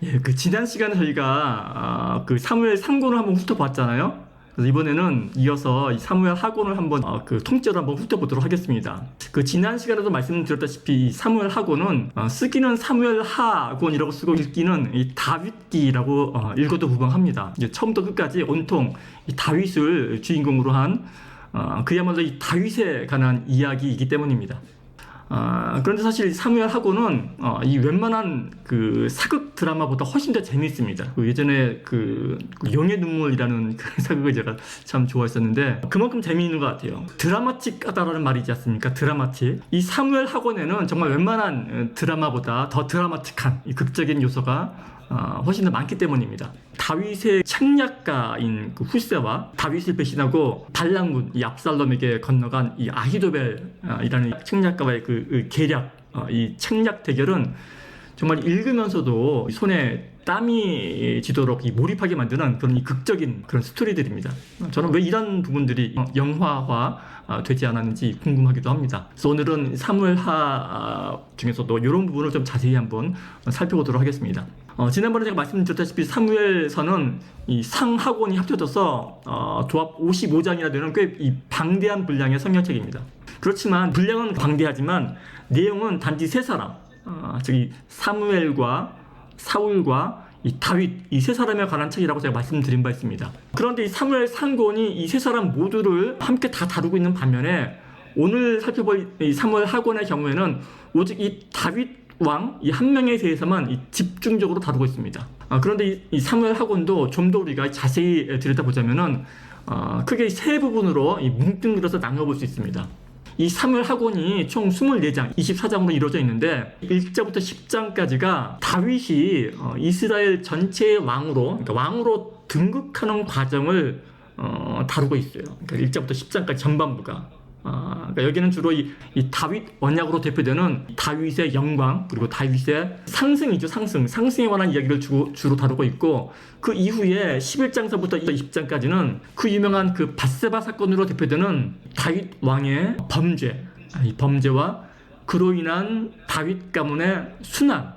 예, 그 지난 시간에 저희가 그 사무엘 상고를 한번 훑어봤잖아요. 그래서 이번에는 이어서 이 사무엘 하곤을 한번 그 통째로 한번 훑어보도록 하겠습니다. 그 지난 시간에도 말씀드렸다시피 이 사무엘 하곤은 쓰기는 사무엘 하곤이라고 쓰고 읽기는 이 다윗기라고 읽어도 무방합니다. 이제 처음부터 끝까지 온통 이 다윗을 주인공으로 한 그야말로 이 다윗에 관한 이야기이기 때문입니다. 그런데 사실 사무엘 하곤은 이 웬만한 그 사극 드라마보다 훨씬 더 재미있습니다. 그 예전에 그 용의 눈물이라는 그 사극을 제가 참 좋아했었는데 그만큼 재미있는 것 같아요. 드라마틱하다라는 말이지 않습니까? 드라마틱. 이 사무엘 하곤에는 정말 웬만한 드라마보다 더 드라마틱한 이 극적인 요소가 훨씬 더 많기 때문입니다. 다윗의 책략가인 그 훌세와 다윗을 배신하고 반란군 이 압살롬에게 건너간 이 아히도벨이라는 책략가와의 그 계략, 이 책략 대결은 정말 읽으면서도 손에 땀이 지도록 이 몰입하게 만드는 그런 이 극적인 그런 스토리들입니다. 저는 왜 이런 부분들이 영화화 되지 않았는지 궁금하기도 합니다. 그래서 오늘은 사무엘하 중에서도 이런 부분을 좀 자세히 한번 살펴보도록 하겠습니다. 지난번에 제가 말씀드렸다시피 사무엘서는 이 상하곤이 합쳐져서 조합 55장이나 되는 꽤 이 방대한 분량의 성경책입니다. 그렇지만 분량은 방대하지만 내용은 단지 세 사람, 즉 사무엘과 사울과 이 다윗 이 세 사람에 관한 책이라고 제가 말씀드린 바 있습니다. 그런데 이 사무엘 상곤이 이 세 사람 모두를 함께 다 다루고 있는 반면에 오늘 살펴볼 이 사무엘 하곤의 경우에는 오직 이 다윗 왕 이 한 명에 대해서만 이 집중적으로 다루고 있습니다. 그런데 이 사무엘 하곤도 좀 더 우리가 자세히 들여다보자면은 크게 세 부분으로 이 뭉뚱그려서 나눠볼 수 있습니다. 이 사무엘 하곤이 총 24장, 24장으로 이루어져 있는데 1장부터 10장까지가 다윗이 이스라엘 전체의 왕으로, 그러니까 왕으로 등극하는 과정을 다루고 있어요. 그러니까 1장부터 10장까지 전반부가. 그러니까 여기는 주로 이 다윗 언약으로 대표되는 다윗의 영광 그리고 다윗의 상승이죠. 상승에 관한 이야기를 주로 다루고 있고 그 이후에 11장서부터 20장까지는 그 유명한 그 밧세바 사건으로 대표되는 다윗 왕의 범죄, 이 범죄와 그로 인한 다윗 가문의 순환,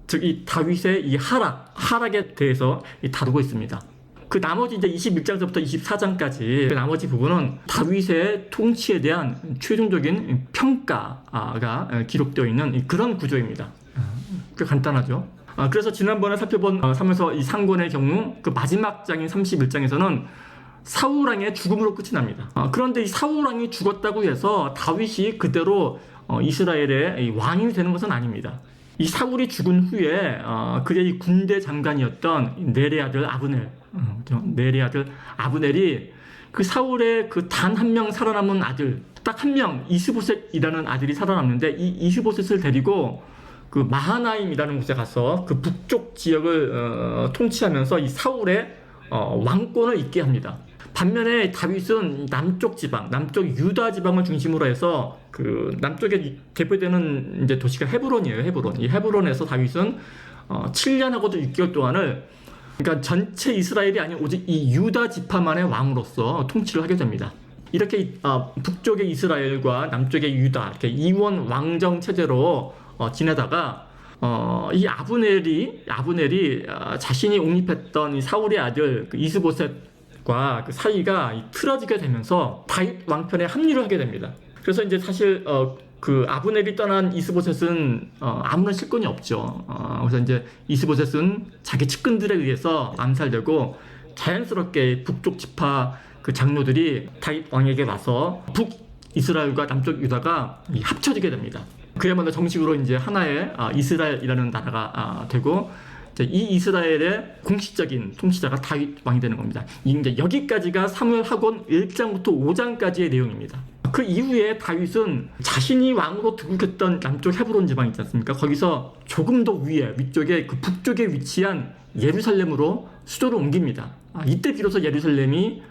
즉 이 다윗의 이 하락에 대해서 다루고 있습니다. 그 나머지 이제 21장부터 24장까지 그 나머지 부분은 다윗의 통치에 대한 최종적인 평가가 기록되어 있는 그런 구조입니다. 꽤 간단하죠. 그래서 지난번에 살펴본 사무엘서 이 상권의 경우 그 마지막 장인 31장에서는 사울왕의 죽음으로 끝이 납니다. 그런데 이 사울왕이 죽었다고 해서 다윗이 그대로 이스라엘의 왕이 되는 것은 아닙니다. 이 사울이 죽은 후에 그의 이 군대 장관이었던 넬의 아들 아브넬이 그 사울의 그 단 한 명 살아남은 아들, 딱 한 명 이스보셋이라는 아들이 살아남는데 이 이스보셋을 데리고 그 마하나임이라는 곳에 가서 그 북쪽 지역을 통치하면서 이 사울의 왕권을 잇게 합니다. 반면에 다윗은 남쪽 유다 지방을 중심으로 해서 그 남쪽에 대표되는 이제 도시가 헤브론이에요. 이 헤브론에서 다윗은 7년하고도 6개월 동안을 그러니까 전체 이스라엘이 아닌 오직 이 유다 지파만의 왕으로서 통치를 하게 됩니다. 이렇게 북쪽의 이스라엘과 남쪽의 유다 이렇게 이원 왕정 체제로 지내다가 이 아브넬이 자신이 옹립했던 이 사울의 아들 그 이스보셋과 그 사이가 틀어지게 되면서 다윗 왕편에 합류를 하게 됩니다. 그래서 이제 사실 그 아브넬이 떠난 이스보셋은 아무런 실권이 없죠. 그래서 이제 이스보셋은 자기 측근들에 의해서 암살되고 자연스럽게 북쪽 지파 그 장로들이 다윗 왕에게 와서 북이스라엘과 남쪽 유다가 합쳐지게 됩니다. 그야말로 정식으로 이제 하나의 이스라엘이라는 나라가 되고 이 이스라엘의 공식적인 통치자가 다윗 왕이 되는 겁니다. 이제 여기까지가 사무엘 하곤 1장부터 5장까지의 내용입니다. 그 이후에 다윗은 자신이 왕으로 등극했던 남쪽 헤브론 지방 있지 않습니까? 거기서 조금 더 위쪽에 그 북쪽에 위치한 예루살렘으로 수도를 옮깁니다. 이때 비로소 예루살렘이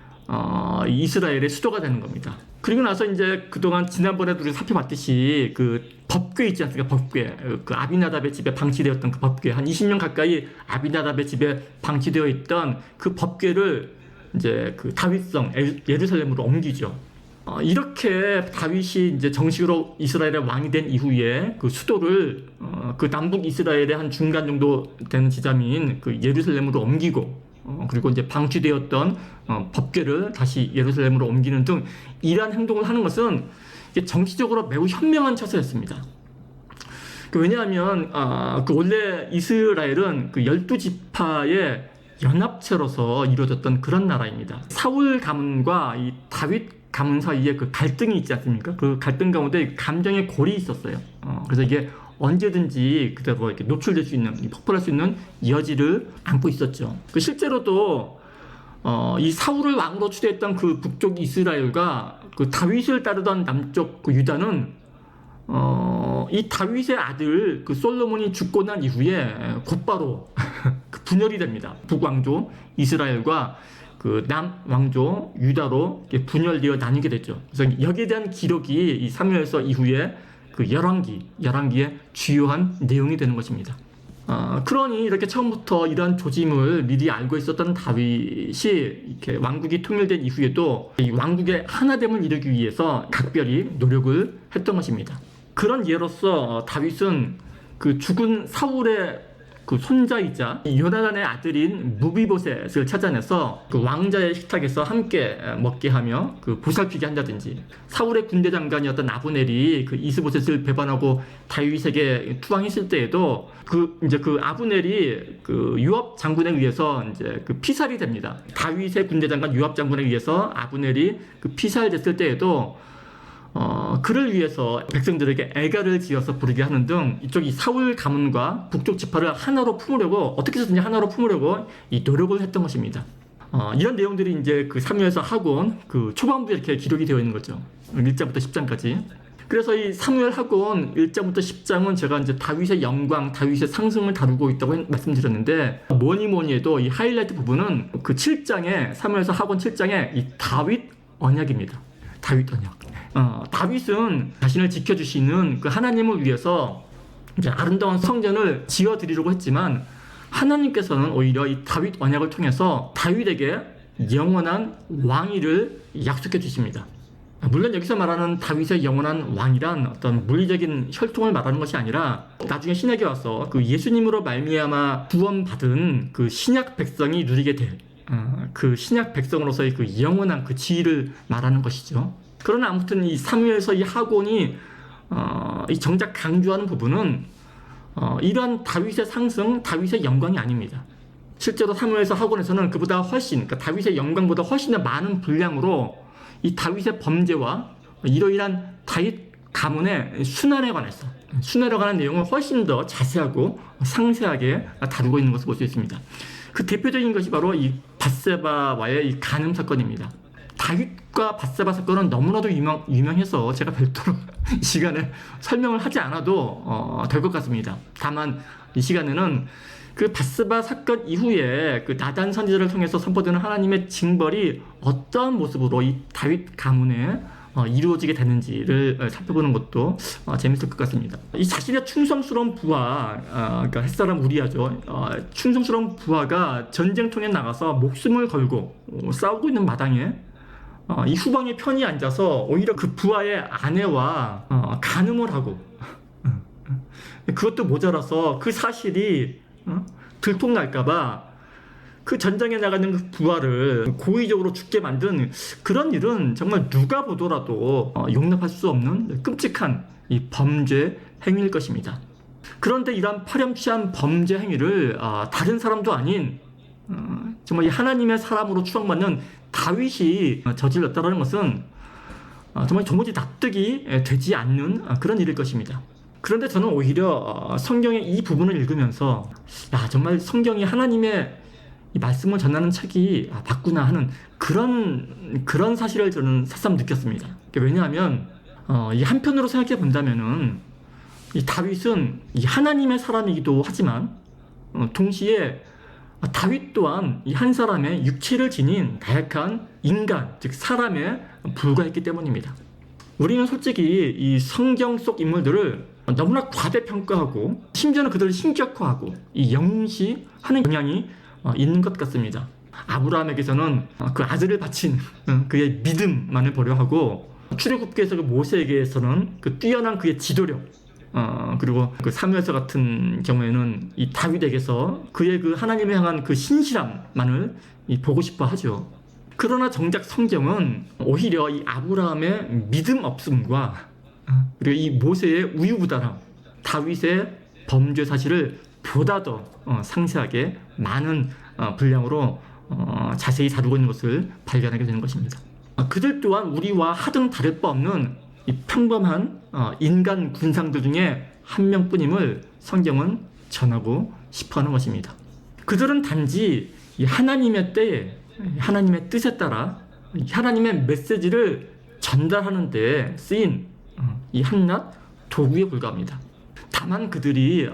이스라엘의 수도가 되는 겁니다. 그리고 나서 이제 그동안 지난번에도 우리 살펴봤듯이 그 법궤 있지 않습니까? 법궤. 그 아비나답의 집에 방치되었던 그 법궤. 한 20년 가까이 아비나답의 집에 방치되어 있던 그 법궤를 이제 그 다윗성 예루살렘으로 옮기죠. 이렇게 다윗이 이제 정식으로 이스라엘의 왕이 된 이후에 그 수도를 그 남북 이스라엘의 한 중간 정도 되는 지점인 그 예루살렘으로 옮기고 그리고 이제 방치되었던 법궤를 다시 예루살렘으로 옮기는 등 이러한 행동을 하는 것은 이게 정치적으로 매우 현명한 처사였습니다. 왜냐하면 그 원래 이스라엘은 그 12지파의 연합체로서 이루어졌던 그런 나라입니다. 사울 가문과 이 다윗 가문 사이에 그 갈등이 있지 않습니까? 그 갈등 가운데 감정의 골이 있었어요. 그래서 이게 언제든지 그대로 이렇게 노출될 수 있는, 폭발할 수 있는 여지를 안고 있었죠. 그 실제로도 이 사울을 왕으로 추대했던 그 북쪽 이스라엘과 그 다윗을 따르던 남쪽 그 유다는 이 다윗의 아들 그 솔로몬이 죽고 난 이후에 곧바로 그 분열이 됩니다. 북왕조 이스라엘과 그 남왕조 유다로 분열되어 나뉘게 됐죠. 그래서 여기에 대한 기록이 이 사무엘서 이후에 그 열왕기의 주요한 내용이 되는 것입니다. 그러니 이렇게 처음부터 이러한 조짐을 미리 알고 있었던 다윗이 이렇게 왕국이 통일된 이후에도 이 왕국의 하나됨을 이루기 위해서 각별히 노력을 했던 것입니다. 그런 예로서 다윗은 그 죽은 사울의 그 손자이자 요나단의 아들인 무비보셋을 찾아내서 그 왕자의 식탁에서 함께 먹게 하며 그 보살피게 한다든지, 사울의 군대 장관이었던 아브넬이 그 이스보셋을 배반하고 다윗에게 투항했을 때에도 그 아브넬이 그 요압 장군에 의해서 이제 그 피살이 됩니다. 다윗의 군대 장관 요압 장군에 의해서 아브넬이 그 피살됐을 때에도 그를 위해서 백성들에게 애가를 지어서 부르게 하는 등 이쪽 이 사울 가문과 북쪽 지파를 하나로 품으려고, 어떻게 해서든지 하나로 품으려고 이 노력을 했던 것입니다. 이런 내용들이 이제 그 사무엘서 하곤 그 초반부에 이렇게 기록이 되어 있는 거죠. 1장부터 10장까지. 그래서 이 사무엘 하곤 1장부터 10장은 제가 이제 다윗의 영광, 다윗의 상승을 다루고 있다고 말씀드렸는데, 뭐니 해도 이 하이라이트 부분은 그 7장에, 사무엘서 하곤 7장에 이 다윗 언약입니다. 다윗 언약. 다윗은 자신을 지켜주시는 그 하나님을 위해서 이제 아름다운 성전을 지어드리려고 했지만, 하나님께서는 오히려 이 다윗 언약을 통해서 다윗에게 영원한 왕위를 약속해 주십니다. 물론 여기서 말하는 다윗의 영원한 왕이란 어떤 물리적인 혈통을 말하는 것이 아니라, 나중에 신약에 와서 그 예수님으로 말미암아 구원받은 그 신약 백성이 누리게 될 그 신약 백성으로서의 그 영원한 그 지위를 말하는 것이죠. 그러나 아무튼 이 사무엘서 이 하곤이 이 정작 강조하는 부분은 이러한 다윗의 상승, 다윗의 영광이 아닙니다. 실제로 사무엘서 하곤에서는 그보다 훨씬, 그러니까 다윗의 영광보다 훨씬 더 많은 분량으로 이 다윗의 범죄와 이러이러한 다윗 가문의 순환에 관한 내용을 훨씬 더 자세하고 상세하게 다루고 있는 것을 볼 수 있습니다. 그 대표적인 것이 바로 이 밧세바와의 이 간음 사건입니다. 다윗과 밧세바 사건은 너무나도 유명해서 제가 별도로 이 시간에 설명을 하지 않아도 될 것 같습니다. 다만 이 시간에는 그 밧세바 사건 이후에 그 나단 선지자를 통해서 선포되는 하나님의 징벌이 어떠한 모습으로 이 다윗 가문에 이루어지게 되는지를 살펴보는 것도 재밌을 것 같습니다. 이 자신의 충성스러운 부하, 그러니까 햇사람 우리아죠. 충성스러운 부하가 전쟁통에 나가서 목숨을 걸고 싸우고 있는 마당에 이 후방에 편히 앉아서 오히려 그 부하의 아내와 간음을 하고, 그것도 모자라서 그 사실이 들통날까봐 그 전장에 나가는 그 부하를 고의적으로 죽게 만든 그런 일은 정말 누가 보더라도 용납할 수 없는 끔찍한 이 범죄 행위일 것입니다. 그런데 이러한 파렴치한 범죄 행위를 다른 사람도 아닌 정말 이 하나님의 사람으로 추앙받는 다윗이 저질렀다는 것은 정말 도무지 납득이 되지 않는 그런 일일 것입니다. 그런데 저는 오히려 성경의 이 부분을 읽으면서 정말 성경이 하나님의 이 말씀을 전하는 책이 맞구나 하는 그런 사실을 저는 새삼 느꼈습니다. 왜냐하면 이 한편으로 생각해 본다면은 이 다윗은 이 하나님의 사람이기도 하지만 동시에 다윗 또한 이 한 사람의 육체를 지닌 나약한 인간, 즉 사람에 불과했기 때문입니다. 우리는 솔직히 이 성경 속 인물들을 너무나 과대평가하고 심지어는 그들을 신격화하고 이 영시하는 경향이 있는 것 같습니다. 아브라함에게서는 그 아들을 바친 그의 믿음만을 보려 하고, 출애굽기에서 그 모세에게서는 그 뛰어난 그의 지도력, 그리고 그 사무엘서 같은 경우에는 이 다윗에게서 그의 그 하나님을 향한 그 신실함만을 보고 싶어 하죠. 그러나 정작 성경은 오히려 이 아브라함의 믿음 없음과 그리고 이 모세의 우유부단함, 다윗의 범죄 사실을 보다 더 상세하게 많은 분량으로 자세히 다루고 있는 것을 발견하게 되는 것입니다. 그들 또한 우리와 하등 다를 바 없는 이 평범한 인간 군상들 중에 한 명뿐임을 성경은 전하고 싶어하는 것입니다. 그들은 단지 이 하나님의 때에 하나님의 뜻에 따라 하나님의 메시지를 전달하는 데 쓰인 이 한낱 도구에 불과합니다. 다만 그들이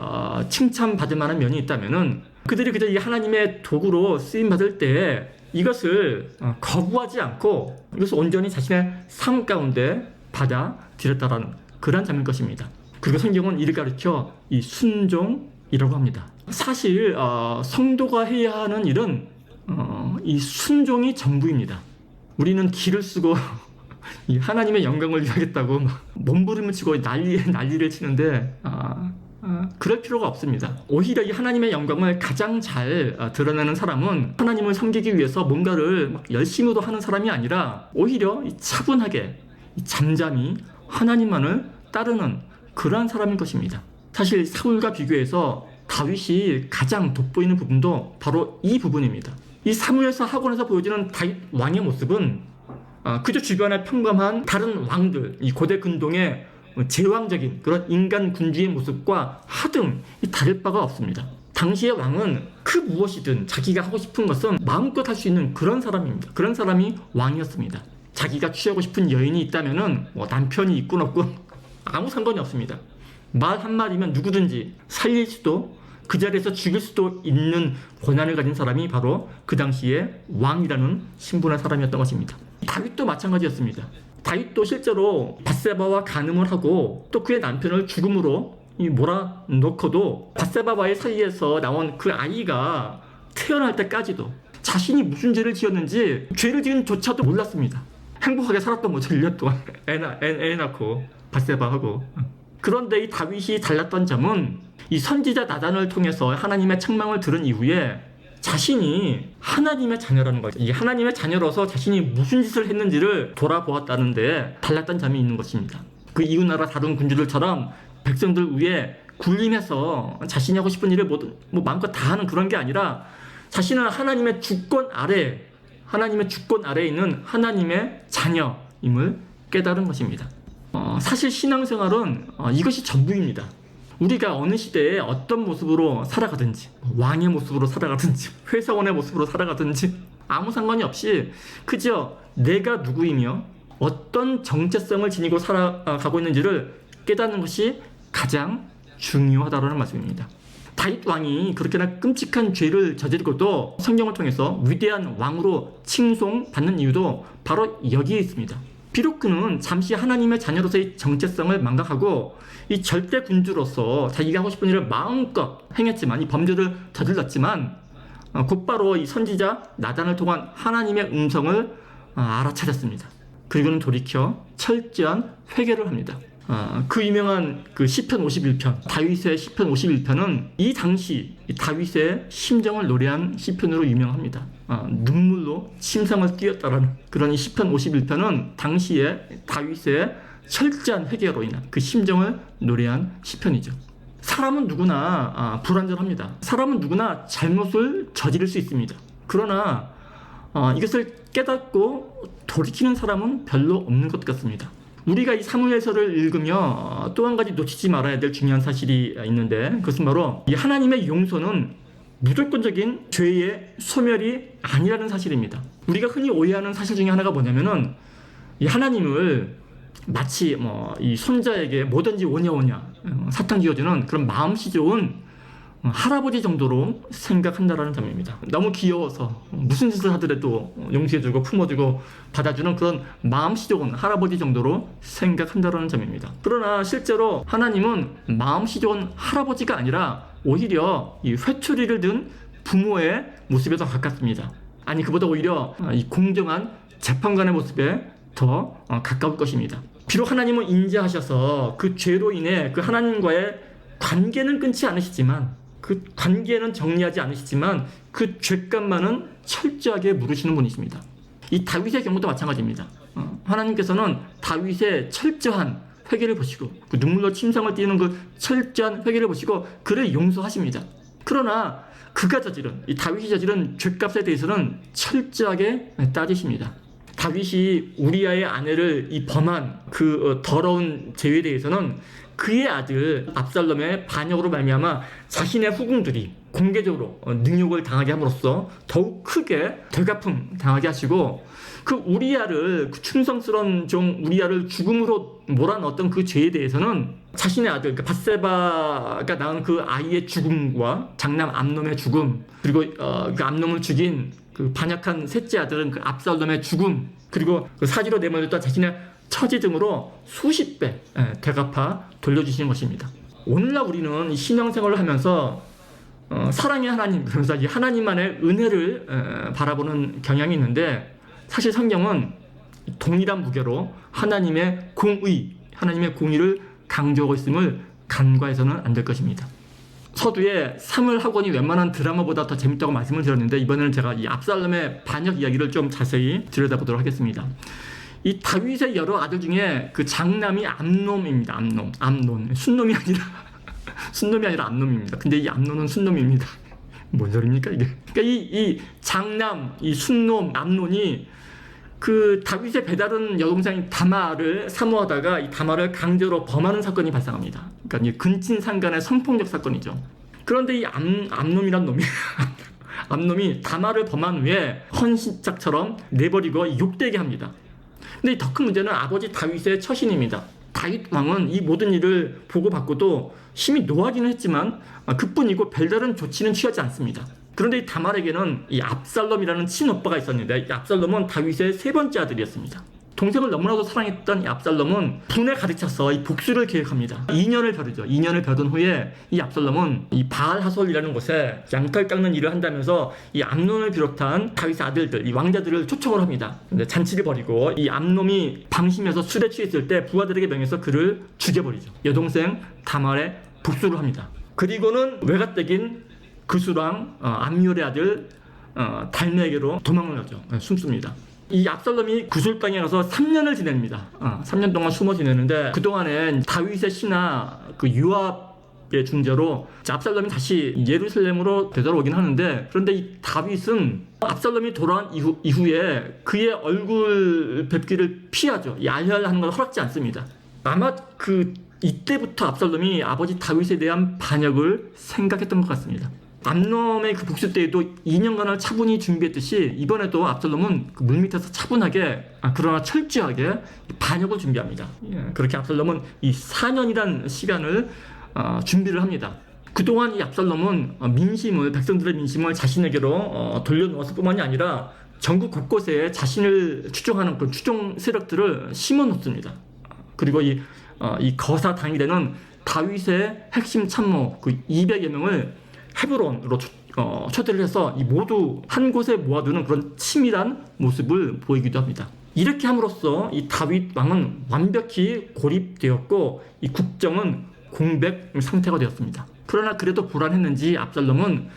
칭찬받을 만한 면이 있다면은 그들이 그저 이 하나님의 도구로 쓰임 받을 때 이것을 거부하지 않고 이것을 온전히 자신의 삶 가운데 받아들였다라는 그러한 점일 것입니다. 그리고 성경은 이를 가르쳐 이 순종이라고 합니다. 사실 성도가 해야 하는 일은 이 순종이 전부입니다. 우리는 기를 쓰고 이 하나님의 영광을 위하겠다고 몸부림을 치고 난리를 치는데 그럴 필요가 없습니다. 오히려 이 하나님의 영광을 가장 잘 드러내는 사람은 하나님을 섬기기 위해서 뭔가를 막 열심으로 하는 사람이 아니라 오히려 차분하게 잠잠히 하나님만을 따르는 그러한 사람인 것입니다. 사실 사울과 비교해서 다윗이 가장 돋보이는 부분도 바로 이 부분입니다. 이 사무엘서 학원에서 보여지는 다윗 왕의 모습은 그저 주변의 평범한 다른 왕들, 이 고대 근동의 제왕적인 그런 인간 군주의 모습과 하등 다를 바가 없습니다. 당시의 왕은 그 무엇이든 자기가 하고 싶은 것은 마음껏 할 수 있는 그런 사람입니다. 그런 사람이 왕이었습니다. 자기가 취하고 싶은 여인이 있다면은 남편이 있군 없군 아무 상관이 없습니다. 말 한마디면 누구든지 살릴 수도 그 자리에서 죽일 수도 있는 권한을 가진 사람이 바로 그 당시에 왕이라는 신분의 사람이었던 것입니다. 다윗도 마찬가지였습니다. 다윗도 실제로 밧세바와 간음을 하고 또 그의 남편을 죽음으로 몰아넣고도 밧세바와의 사이에서 나온 그 아이가 태어날 때까지도 자신이 무슨 죄를 지었는지 죄를 지은 조차도 몰랐습니다. 행복하게 살았던 거죠. 1년 동안 애 낳고 밧세바하고. 그런데 이 다윗이 달랐던 점은 이 선지자 나단을 통해서 하나님의 책망을 들은 이후에 자신이 하나님의 자녀라는 거죠. 이 하나님의 자녀로서 자신이 무슨 짓을 했는지를 돌아보았다는데 달랐던 점이 있는 것입니다. 그 이웃나라 다른 군주들처럼 백성들 위에 군림해서 자신이 하고 싶은 일을 마음껏 다 하는 그런 게 아니라 자신은 하나님의 주권 아래에 있는 하나님의 자녀임을 깨달은 것입니다. 사실 신앙생활은 이것이 전부입니다. 우리가 어느 시대에 어떤 모습으로 살아가든지 왕의 모습으로 살아가든지 회사원의 모습으로 살아가든지 아무 상관이 없이 그저 내가 누구이며 어떤 정체성을 지니고 살아가고 있는지를 깨닫는 것이 가장 중요하다는 말씀입니다. 다윗 왕이 그렇게나 끔찍한 죄를 저지르고도 성경을 통해서 위대한 왕으로 칭송받는 이유도 바로 여기에 있습니다. 비록 그는 잠시 하나님의 자녀로서의 정체성을 망각하고 이 절대 군주로서 자기가 하고 싶은 일을 마음껏 행했지만 이 범죄를 저질렀지만 곧바로 이 선지자 나단을 통한 하나님의 음성을 알아차렸습니다. 그리고는 돌이켜 철저한 회개를 합니다. 그 유명한 그 시편 51편, 다윗의 시편 51편은 이 당시 다윗의 심정을 노래한 시편으로 유명합니다. 눈물로 침상을 띄었다라는 그런 이 시편 51편은 당시에 다윗의 철저한 회개로 인한 그 심정을 노래한 시편이죠. 사람은 누구나 불완전합니다. 사람은 누구나 잘못을 저지를 수 있습니다. 그러나 이것을 깨닫고 돌이키는 사람은 별로 없는 것 같습니다. 우리가 이 사무엘서를 읽으며 또 한 가지 놓치지 말아야 될 중요한 사실이 있는데 그것은 바로 이 하나님의 용서는 무조건적인 죄의 소멸이 아니라는 사실입니다. 우리가 흔히 오해하는 사실 중에 하나가 뭐냐면은 이 하나님을 마치 이 손자에게 뭐든지 오냐 사탕 쥐어주는 그런 마음씨 좋은 할아버지 정도로 생각한다라는 점입니다. 너무 귀여워서 무슨 짓을 하더라도 용서해주고 품어주고 받아주는 그런 마음씨 좋은 할아버지 정도로 생각한다라는 점입니다. 그러나 실제로 하나님은 마음씨 좋은 할아버지가 아니라 오히려 이 회초리를 든 부모의 모습에 더 가깝습니다. 아니 그보다 오히려 이 공정한 재판관의 모습에 더 가까울 것입니다. 비록 하나님은 인자하셔서 그 죄로 인해 그 하나님과의 관계는 끊지 않으시지만, 그 관계는 정리하지 않으시지만 그 죄값만은 철저하게 물으시는 분이십니다. 이 다윗의 경우도 마찬가지입니다. 하나님께서는 다윗의 철저한 회개를 보시고, 그 눈물로 침상을 띄우는 그 철저한 회개를 보시고 그를 용서하십니다. 그러나 그가 저지른, 이 다윗이 저지른 죄값에 대해서는 철저하게 따지십니다. 다윗이 우리아의 아내를 이 범한 그 더러운 죄에 대해서는 그의 아들 압살롬의 반역으로 말미암아 자신의 후궁들이 공개적으로 능욕을 당하게 함으로써 더욱 크게 되갚음 당하게 하시고, 그 우리아를, 그 충성스러운 종 우리아를 죽음으로 몰아넣었던 그 죄에 대해서는 자신의 아들, 그 밧세바가 낳은 그 아이의 죽음과 장남 암놈의 죽음, 그리고 그 암놈을 죽인 그 반역한 셋째 아들은 그 압살롬의 죽음, 그리고 그 사지로 내몰렸던 자신의 처지 등으로 수십 배 되갚아 돌려주시는 것입니다. 오늘날 우리는 신앙생활을 하면서 사랑의 하나님, 그러면서 이 하나님만의 은혜를 바라보는 경향이 있는데, 사실 성경은 동일한 무게로 하나님의 공의, 하나님의 공의를 강조하고 있음을 간과해서는 안 될 것입니다. 서두에 사무엘 학원이 웬만한 드라마보다 더 재밌다고 말씀을 드렸는데, 이번에는 제가 이 압살롬의 반역 이야기를 좀 자세히 들여다보도록 하겠습니다. 이 다윗의 여러 아들 중에 그 장남이 암놈입니다. 암논. 순놈이 아니라 암놈입니다. 근데 이 암논은 순놈입니다. 뭔 소리입니까 이게? 그러니까 이 장남, 이 순놈, 암논이 그 다윗의 배다른 여동생 다말을 사모하다가 이 다말을 강제로 범하는 사건이 발생합니다. 그러니까 이 근친상간의 성폭력 사건이죠. 그런데 이 암놈이란 놈이 암놈이 다말을 범한 후에 헌신짝처럼 내버리고 욕되게 합니다. 근데 더 큰 문제는 아버지 다윗의 처신입니다. 다윗 왕은 이 모든 일을 보고 받고도 심히 노하기는 했지만 그뿐이고 별다른 조치는 취하지 않습니다. 그런데 이 다말에게는 이 압살롬이라는 친오빠가 있었는데, 이 압살롬은 다윗의 세 번째 아들이었습니다. 동생을 너무나도 사랑했던 이 압살롬은 분에 가득 차서 이 복수를 계획합니다. 2년을 벼르죠. 2년을 벼른 후에 이 압살롬은 이 바알 하솔이라는 곳에 양털 깎는 일을 한다면서 이 암논을 비롯한 다윗의 아들들, 이 왕자들을 초청을 합니다. 근데 잔치를 벌이고 이 암놈이 방심해서 술에 취했을 때 부하들에게 명해서 그를 죽여버리죠. 여동생 다말의 복수를 합니다. 그리고는 외갓댁인 그수랑 암요의 아들 달메에게로 도망을 가죠. 숨습니다. 이 압살롬이 구술 땅에 가서 3년을 지냅니다. 3년 동안 숨어 지내는데, 그동안엔 다윗의 신하 그 요압의 중재로 압살롬이 다시 예루살렘으로 되돌아오긴 하는데, 그런데 이 다윗은 압살롬이 돌아온 이후에 그의 얼굴 뵙기를 피하죠. 이 알랄하는 걸 허락지 않습니다. 아마 이때부터 압살롬이 아버지 다윗에 대한 반역을 생각했던 것 같습니다. 암놈의 그 복수 때에도 2년간을 차분히 준비했듯이 이번에도 압살롬은 그 물밑에서 차분하게 그러나 철저하게 반역을 준비합니다. 그렇게 압살롬은 이 4년이란 시간을 준비를 합니다. 그동안 이 압살롬은 백성들의 민심을 자신에게로 돌려놓았을 뿐만이 아니라 전국 곳곳에 자신을 추종하는 그 추종 세력들을 심어놓습니다. 그리고 이 거사 당일에는 다윗의 핵심 참모 그 200여 명을 헤브론으로 초대를 해서 이 모두 한 곳에 모아두는 그런 치밀한 모습을 보이기도 합니다. 이렇게 함으로써 이 다윗 왕은 완벽히 고립되었고 이 국정은 공백 상태가 되었습니다. 그러나 그래도 불안했는지 압살롬은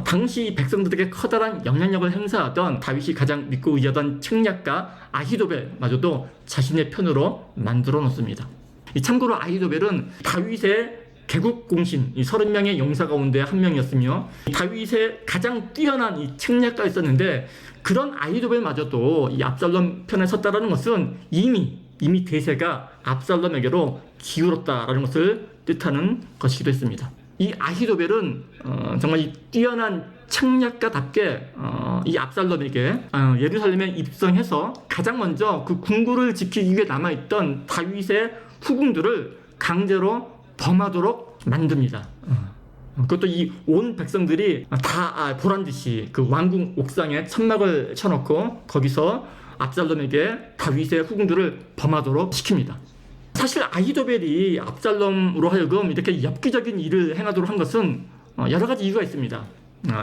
당시 백성들에게 커다란 영향력을 행사하던 다윗이 가장 믿고 의하던 책략가 아히도벨마저도 자신의 편으로 만들어 놓습니다. 참고로 아히도벨은 다윗의 개국 공신 30명의 용사 가운데 한 명이었으며, 다윗의 가장 뛰어난 이 책략가였었는데, 그런 아히도벨마저도 이 압살롬 편에 섰다라는 것은 이미 대세가 압살롬에게로 기울었다라는 것을 뜻하는 것이기도 했습니다. 이 아히도벨은 정말 이 뛰어난 책략가답게 이 압살롬에게 예루살렘에 입성해서 가장 먼저 그 궁궐을 지키기 위해 남아있던 다윗의 후궁들을 강제로 범하도록 만듭니다. 그것도 이 온 백성들이 다 보란듯이 그 왕궁 옥상에 천막을 쳐놓고 거기서 압살롬에게 다윗의 후궁들을 범하도록 시킵니다. 사실 아히도벨이 압살롬으로 하여금 이렇게 엽기적인 일을 행하도록 한 것은 여러 가지 이유가 있습니다.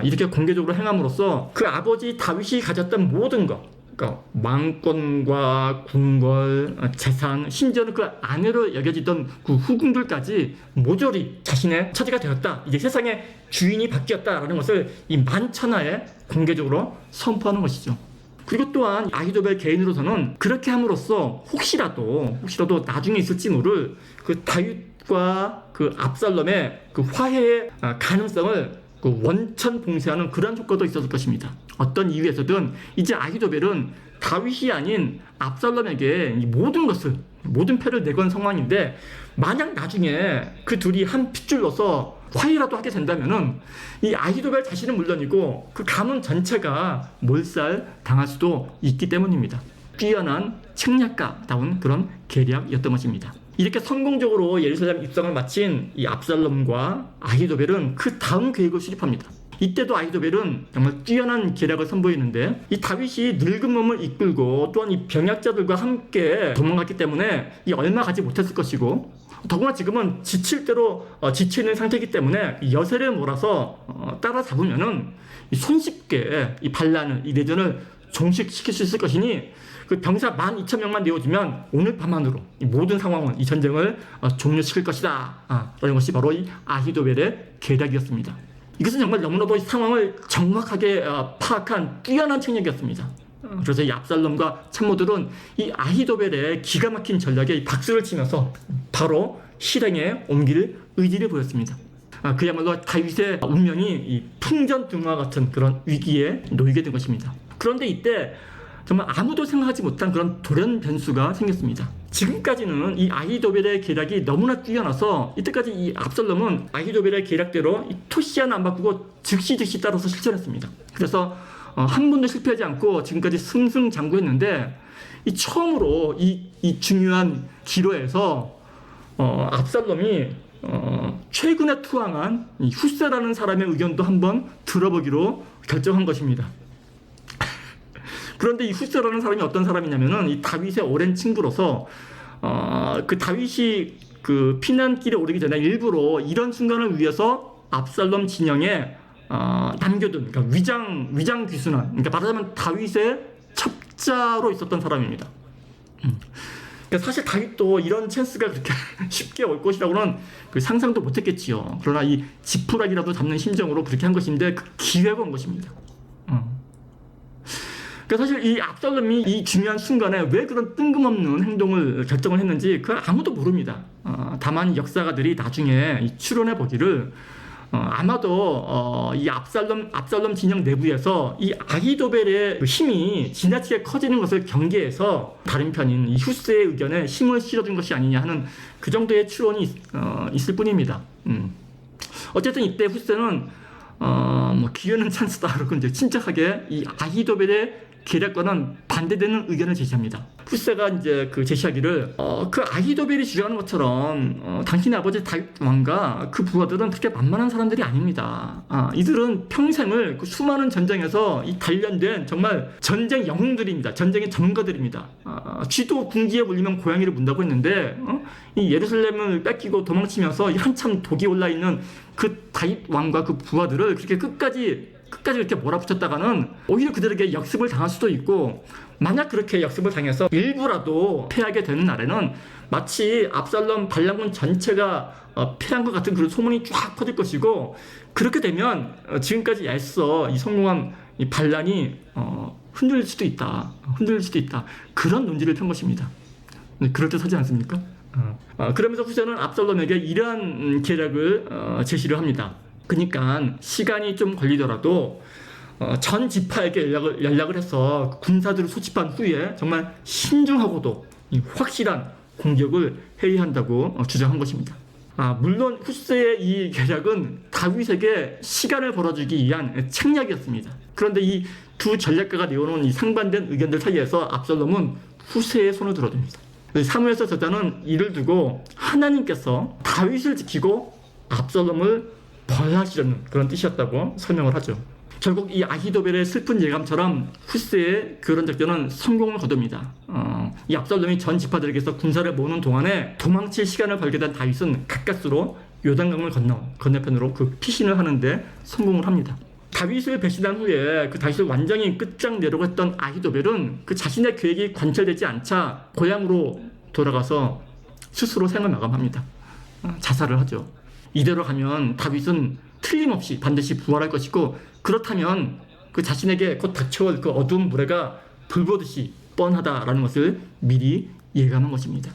이렇게 공개적으로 행함으로써 그 아버지 다윗이 가졌던 모든 것, 그러니까 왕권과 궁궐, 재산, 심지어는 그 아내로 여겨지던 그 후궁들까지 모조리 자신의 처지가 되었다. 이제 세상의 주인이 바뀌었다라는 것을 이 만천하에 공개적으로 선포하는 것이죠. 그리고 또한 아히도벨 개인으로서는 그렇게 함으로써 혹시라도 나중에 있을지 모를 그 다윗과 그 압살롬의 그 화해의 가능성을 그 원천봉쇄하는 그러한 효과도 있었을 것입니다. 어떤 이유에서든 이제 아히도벨은 다윗이 아닌 압살롬에게 이 모든 패를 내건 상황인데, 만약 나중에 그 둘이 한 핏줄로서 화해라도 하게 된다면은 이 아히도벨 자신은 물론이고 그 가문 전체가 몰살 당할 수도 있기 때문입니다. 뛰어난 책략가다운 그런 계략이었던 것입니다. 이렇게 성공적으로 예루살렘 입성을 마친 이 압살롬과 아히도벨은 그 다음 계획을 수립합니다. 이때도 아히도벨은 정말 뛰어난 계략을 선보이는데, 이 다윗이 늙은 몸을 이끌고 또한 이 병약자들과 함께 도망갔기 때문에 이 얼마 가지 못했을 것이고, 더구나 지금은 지칠 대로 지쳐있는 상태이기 때문에 여세를 몰아서 따라잡으면은 손쉽게 이 반란을, 이 내전을 종식시킬 수 있을 것이니 그 병사 12,000명만 내어주면 오늘 밤 안으로 이 모든 상황은, 이 전쟁을 종료시킬 것이다. 라는 것이 바로 이 아히도벨의 계략이었습니다. 이것은 정말 너무나도 상황을 정확하게 파악한 뛰어난 책략이었습니다. 그래서 이 압살롬과 참모들은 이 아히도벨의 기가 막힌 전략에 박수를 치면서 바로 실행에 옮길 의지를 보였습니다. 그야말로 다윗의 운명이 이 풍전등화 같은 그런 위기에 놓이게 된 것입니다. 그런데 이때 정말 아무도 생각하지 못한 그런 돌연 변수가 생겼습니다. 지금까지는 이 아히도벨의 계략이 너무나 뛰어나서 이때까지 이 압살롬은 아히도벨의 계략대로 이 토시 하나 안 바꾸고 즉시 따라서 실천했습니다. 그래서 한 번도 실패하지 않고 지금까지 승승장구했는데, 이 처음으로 이 중요한 기로에서 압살롬이 최근에 투항한 이 후세라는 사람의 의견도 한번 들어보기로 결정한 것입니다. 그런데 이 후세라는 사람이 어떤 사람이냐면은 이 다윗의 오랜 친구로서 그 다윗이 그 피난길에 오르기 전에 일부러 이런 순간을 위해서 압살롬 진영에 남겨둔, 그러니까 위장 귀순한, 그러니까 말하자면 다윗의 첩자로 있었던 사람입니다. 그러니까 사실 다윗도 이런 찬스가 그렇게 쉽게 올 것이라고는 그 상상도 못했겠지요. 그러나 이 지푸라기라도 잡는 심정으로 그렇게 한 것인데 그 기회가 온 것입니다. 그러니까 사실 이 압살롬이 이 중요한 순간에 왜 그런 뜬금없는 행동을 결정을 했는지 그 아무도 모릅니다. 다만 역사가들이 나중에 추론해 보기를 아마도 이 압살롬 진영 내부에서 이 아히도벨의 힘이 지나치게 커지는 것을 경계해서 다른 편인 이 후세의 의견에 힘을 실어준 것이 아니냐 하는 그 정도의 추론이 있을 뿐입니다. 어쨌든 이때 후세는 기회는 찬스다 그러고 이제 침착하게 이 아히도벨의 계략과는 반대되는 의견을 제시합니다. 후세가 이제 그 제시하기를 그 아히도벨이 주장하는 것처럼 당신의 아버지 다윗 왕과 그 부하들은 그렇게 만만한 사람들이 아닙니다. 이들은 평생을 그 수많은 전쟁에서 이 단련된 정말 전쟁 영웅들입니다. 전쟁의 전가들입니다. 쥐도 궁지에 물리면 고양이를 문다고 했는데 이 예루살렘을 뺏기고 도망치면서 한참 독이 올라 있는 그 다윗 왕과 그 부하들을 그렇게 끝까지 이렇게 몰아붙였다가는 오히려 그들에게 역습을 당할 수도 있고, 만약 그렇게 역습을 당해서 일부라도 패하게 되는 날에는 마치 압살롬 반란군 전체가 패한 것 같은 그런 소문이 쫙 퍼질 것이고, 그렇게 되면 지금까지 애써 이 성공한 이 반란이 흔들릴 수도 있다. 그런 논지를 편 것입니다. 그럴듯하지 않습니까? 그러면서 후세는 압살롬에게 이러한 계략을 제시를 합니다. 그러니까 시간이 좀 걸리더라도 전 지파에게 연락을 해서 군사들을 소집한 후에 정말 신중하고도 확실한 공격을 해야 한다고 주장한 것입니다. 물론 후세의 이 계략은 다윗에게 시간을 벌어주기 위한 책략이었습니다. 그런데 이 두 전략가가 내어놓은 이 상반된 의견들 사이에서 압살롬은 후세의 손을 들어줍니다. 사무엘서 저자는 이를 두고 하나님께서 다윗을 지키고 압살롬을 벌하시려는 그런 뜻이었다고 설명을 하죠. 결국 이 아히도벨의 슬픈 예감처럼 후세의 그런 작전은 성공을 거둡니다. 이 압살롬이 전 지파들에게서 군사를 모으는 동안에 도망칠 시간을 벌게 된 다윗은 가까스로 요단강을 건너편으로 그 피신을 하는데 성공을 합니다. 다윗을 배신한 후에 그 다윗을 완전히 끝장내려고 했던 아히도벨은 그 자신의 계획이 관철되지 않자 고향으로 돌아가서 스스로 생을 마감합니다. 자살을 하죠. 이대로 가면 다윗은 틀림없이 반드시 부활할 것이고, 그렇다면 그 자신에게 곧 닥쳐올 그 어두운 무례가 불보듯이 뻔하다라는 것을 미리 예감한 것입니다.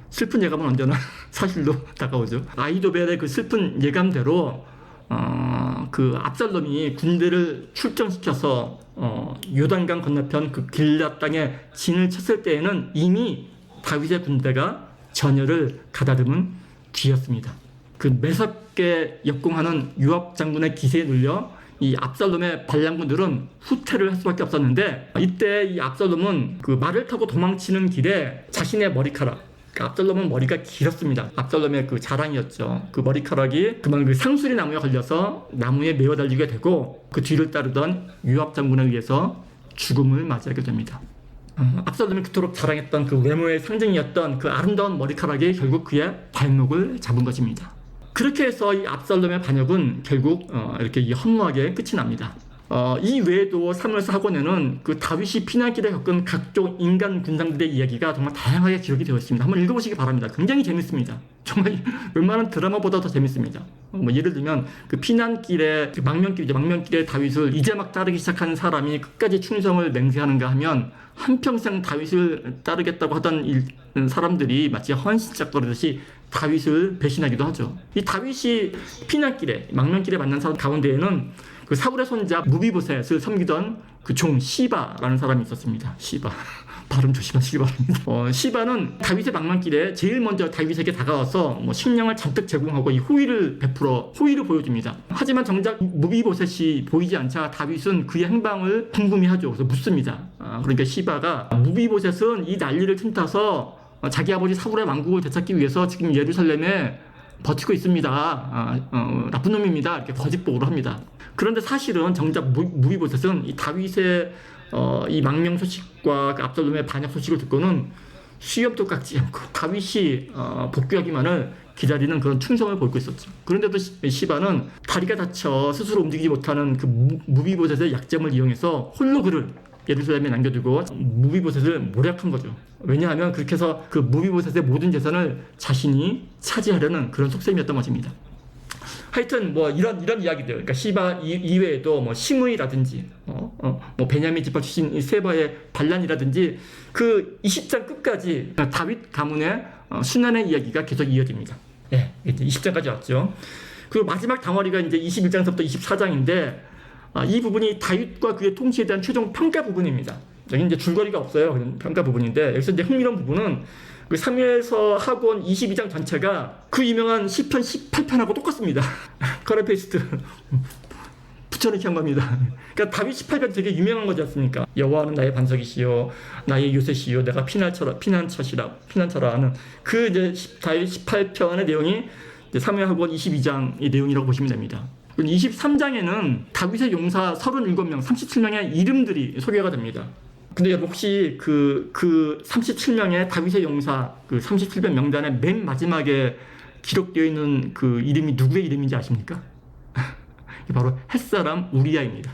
슬픈 예감은 언제나 사실로 다가오죠. 아히도벨의 그 슬픈 예감대로 그 압살롬이 군대를 출정시켜서 요단강 건너편 그 길앗 땅에 진을 쳤을 때에는 이미 다윗의 군대가 전열을 가다듬은 뒤였습니다. 그 매섭게 역공하는 요압 장군의 기세에 눌려 이 압살롬의 반란군들은 후퇴를 할 수밖에 없었는데, 이때 이 압살롬은 그 말을 타고 도망치는 길에 자신의 머리카락, 압살롬은 머리가 길었습니다. 압살롬의 그 자랑이었죠. 그 머리카락이 그만 그 상수리 나무에 걸려서 나무에 메어 달리게 되고, 그 뒤를 따르던 요압 장군에 의해서 죽음을 맞이하게 됩니다. 압살롬이 그토록 자랑했던 그 외모의 상징이었던 그 아름다운 머리카락이 결국 그의 발목을 잡은 것입니다. 그렇게 해서 이 압살롬의 반역은 결국 이렇게 허무하게 끝이 납니다. 이 외에도 사무엘서 학원에는 그 다윗이 피난길에 겪은 각종 인간 군상들의 이야기가 정말 다양하게 기록이 되어 있습니다. 한번 읽어보시기 바랍니다. 굉장히 재밌습니다. 정말 웬만한 드라마보다 더 재밌습니다. 뭐 예를 들면 그 피난길에 그 망명길에 다윗을 이제 막 따르기 시작한 사람이 끝까지 충성을 맹세하는가 하면 한평생 다윗을 따르겠다고 하던 사람들이 마치 헌신짝거리듯이 다윗을 배신하기도 하죠. 이 다윗이 피난길에 망명길에 만난 사람 가운데에는 그 사울의 손자 무비보셋을 섬기던 그 종 시바라는 사람이 있었습니다. 시바. 발음 조심하시기 바랍니다. 시바는 다윗의 망명길에 제일 먼저 다윗에게 다가와서 뭐 식량을 잔뜩 제공하고 이 호의를 보여줍니다. 하지만 정작 무비보셋이 보이지 않자 다윗은 그의 행방을 궁금해하죠. 그래서 묻습니다. 그러니까 시바가 무비보셋은 이 난리를 틈타서 자기 아버지 사울의 왕국을 되찾기 위해서 지금 예루살렘에 버티고 있습니다. 나쁜 놈입니다. 이렇게 거짓복으로 합니다. 그런데 사실은 정작 무비보셋은 이 다윗의 이 망명 소식과 그 압살롬의 반역 소식을 듣고는 수염도 깎지 않고 다윗이 복귀하기만을 기다리는 그런 충성을 보이고 있었죠. 그런데도 시바는 다리가 다쳐 스스로 움직이지 못하는 그 무비보셋의 약점을 이용해서 홀로 그를 예루살렘에 남겨두고 무비보셋을 모략한 거죠. 왜냐하면 그렇게 해서 그 무비보셋의 모든 재산을 자신이 차지하려는 그런 속셈이었던 것입니다. 하여튼 뭐 이런 이야기들, 그러니까 시바 이외에도 뭐 시므이라든지 뭐 베냐민 지파 출신 이 세바의 반란이라든지 그 20장 끝까지 다윗 가문의 순환의 이야기가 계속 이어집니다. 예, 이제 20장까지 왔죠. 그리고 마지막 덩어리가 이제 21장부터 24장인데 이 부분이 다윗과 그의 통치에 대한 최종 평가 부분입니다. 여기 이제 줄거리가 없어요. 평가 부분인데, 여기서 이제 흥미로운 부분은 그 사무엘서 하권 22장 전체가 그 유명한 시편 18편하고 똑같습니다. 커레 페이스트 붙여넣기 한 겁니다. 그러니까 다윗 18편 되게 유명한 거지 않습니까? 여호와는 나의 반석이시요 나의 요새시요 내가 피난처라 하는 그 이제 다윗 18편의 내용이 이제 사무엘 하권 22장의 내용이라고 보시면 됩니다. 23장에는 다윗의 용사 37명, 37명의 이름들이 소개가 됩니다. 근데 혹시 그 37명의 다윗의 용사 그 37명 명단의 맨 마지막에 기록되어 있는 그 이름이 누구의 이름인지 아십니까? 바로 햇사람 우리야입니다.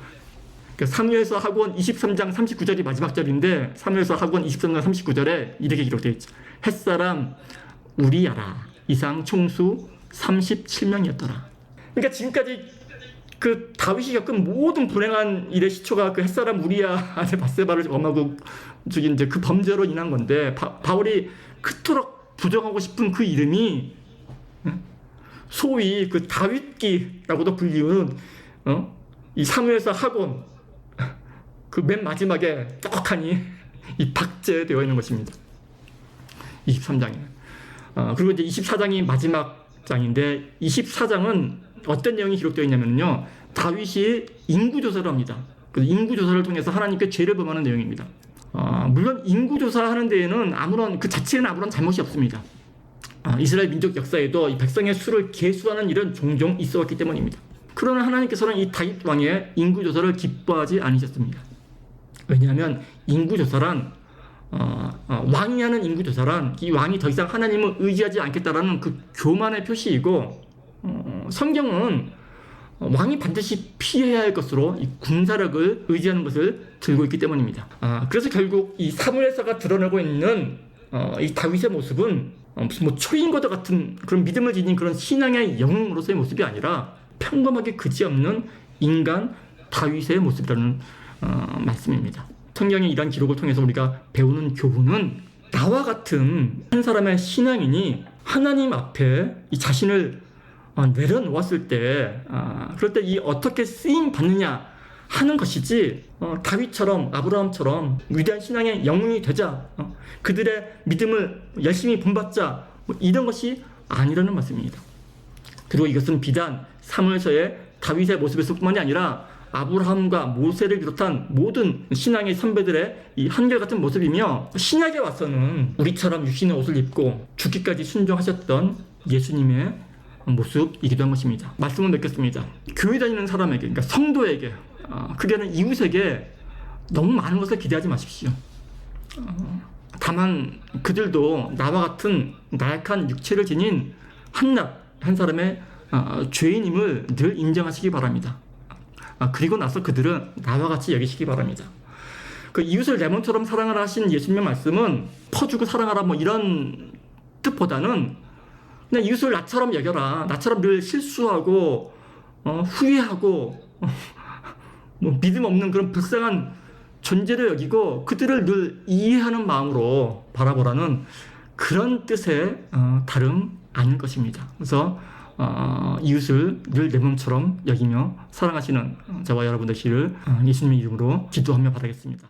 그러니까 사무엘서 하권 23장 39절이 마지막 절인데 사무엘서 하권 23장 39절에 이렇게 기록되어 있죠. 햇사람 우리야라. 이상 총수 37명이었더라. 그러니까 지금까지 그 다윗이 겪은 모든 불행한 일의 시초가 그 햇사람 우리야 아내 밧세바를 엄하고 죽인 이제 그 범죄로 인한 건데, 바울이 그토록 부정하고 싶은 그 이름이 소위 그 다윗기라고도 불리우는 이 사무엘서 하권 그 맨 마지막에 떡하니 이 박제되어 있는 것입니다. 23장에. 그리고 이제 24장이 마지막 장인데, 24장은 어떤 내용이 기록되어 있냐면요, 다윗이 인구조사를 합니다. 그 인구조사를 통해서 하나님께 죄를 범하는 내용입니다. 물론 인구조사하는 데에는 그 자체에는 아무런 잘못이 없습니다. 이스라엘 민족 역사에도 이 백성의 수를 계수하는 일은 종종 있어왔기 때문입니다. 그러나 하나님께서는 이 다윗 왕의 인구조사를 기뻐하지 않으셨습니다. 왜냐하면 인구조사란 왕이 하는 인구조사란 이 왕이 더 이상 하나님을 의지하지 않겠다라는 그 교만의 표시이고, 성경은 왕이 반드시 피해야 할 것으로 이 군사력을 의지하는 것을 들고 있기 때문입니다. 그래서 결국 이 사무엘서가 드러내고 있는 이 다윗의 모습은 무슨 뭐 초인과도 같은 그런 믿음을 지닌 그런 신앙의 영웅으로서의 모습이 아니라 평범하게 그지없는 인간 다윗의 모습이라는 말씀입니다. 성경의 이러한 기록을 통해서 우리가 배우는 교훈은 나와 같은 한 사람의 신앙인이 하나님 앞에 이 자신을 내려놓았을 때 그럴 때 이 어떻게 쓰임 받느냐 하는 것이지 다윗처럼 아브라함처럼 위대한 신앙의 영웅이 되자 그들의 믿음을 열심히 본받자 뭐 이런 것이 아니라는 말씀입니다. 그리고 이것은 비단 사무엘서의 다윗의 모습에서뿐만이 아니라 아브라함과 모세를 비롯한 모든 신앙의 선배들의 이 한결같은 모습이며 신약에 와서는 우리처럼 육신의 옷을 입고 죽기까지 순종하셨던 예수님의 모습이기도 한 것입니다. 말씀을 맺겠습니다. 교회 다니는 사람에게, 그러니까 성도에게, 그게는 이웃에게 너무 많은 것을 기대하지 마십시오. 다만 그들도 나와 같은 나약한 육체를 지닌 한 사람의 죄인임을 늘 인정하시기 바랍니다. 그리고 나서 그들은 나와 같이 여기시기 바랍니다. 그 이웃을 내 몸처럼 사랑하라 하신 예수님의 말씀은 퍼주고 사랑하라 뭐 이런 뜻보다는 그냥 이웃을 나처럼 여겨라. 나처럼 늘 실수하고 후회하고 뭐 믿음 없는 그런 불쌍한 존재를 여기고 그들을 늘 이해하는 마음으로 바라보라는 그런 뜻의 다름 아닐 것입니다. 그래서 이웃을 늘 내 몸처럼 여기며 사랑하시는 저와 여러분 되시기를 예수님의 이름으로 기도하며 바라겠습니다.